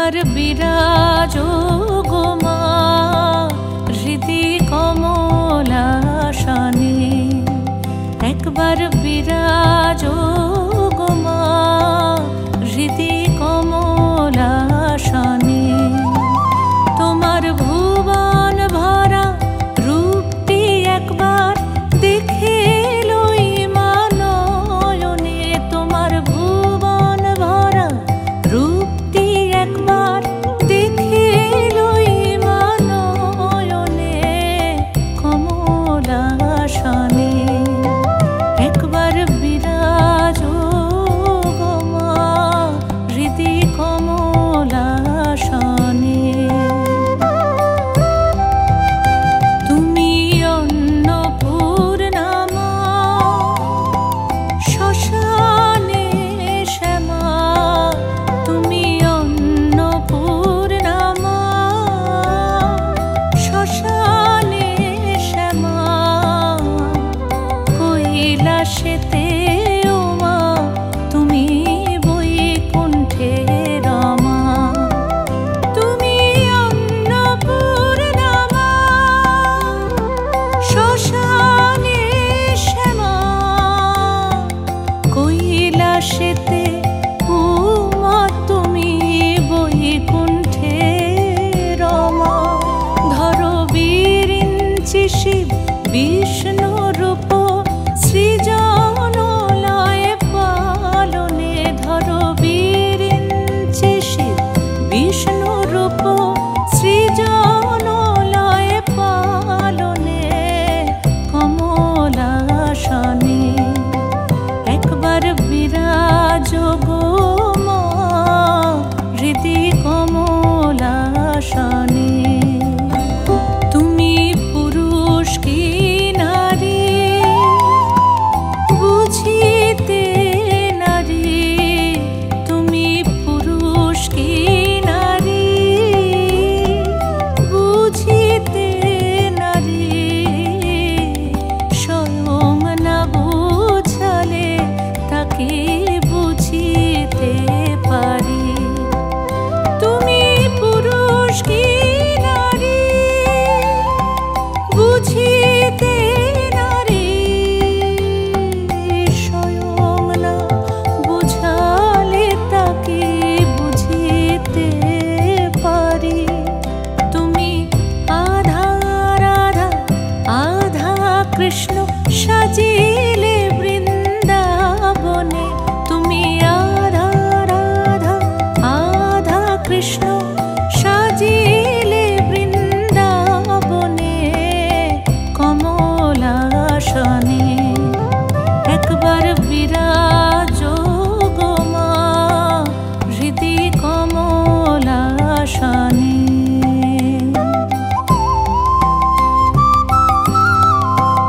একবার বিরাজো গো মা হৃদি কমলাসনে, একবার বিরাজো গো মা হৃদি কমলাসনে। তোমার ভুবন ভরা রূপটি একবার দেখে লই মা নয়নে, তোমার ভুবন ভরা রূপটি একবার দেখে লই মা নয়নে কমলাসনে। একবার বিরাজো গো মা হৃদি কমলাসনে। তুমি অন্নপূর্ণা মা শ্মশানে শ্যামা, তুমি অন্নপূর্ণা মা শ্মশানে শ্যামা। কৈলাসেতে ও মা তুমি বৈকুণ্ঠে রমা, তুমি অন্নপূর্ণা মা শ্মশানে শ্যামা। কৈলাসেতে ও মা তুমি বৈকুণ্ঠে রমা। ধরো বিরিঞ্চি শিব বিষ্ণু রূপ সৃজন লয় পালনে, ধরো বিরিঞ্চি শিব বিষ্ণু রূপ সৃজন লয় পালনে কমলাসনে। একবার বিরাজো গো মা হৃদি কমলাসনে। তুমি পুরুষ কি নারী বুঝিতে নারী, তুমি পুরুষ কি নারী বুঝিতে নারী। স্বয়ং না বুঝালে তাকে বুঝিতে পারি। তুমি পুরুষ কি নারী বুঝিতে নারী, স্বয়ং না বুঝালে তাকে বুঝিতে পারি। তুমি আধা রাধা আধা কৃষ্ণ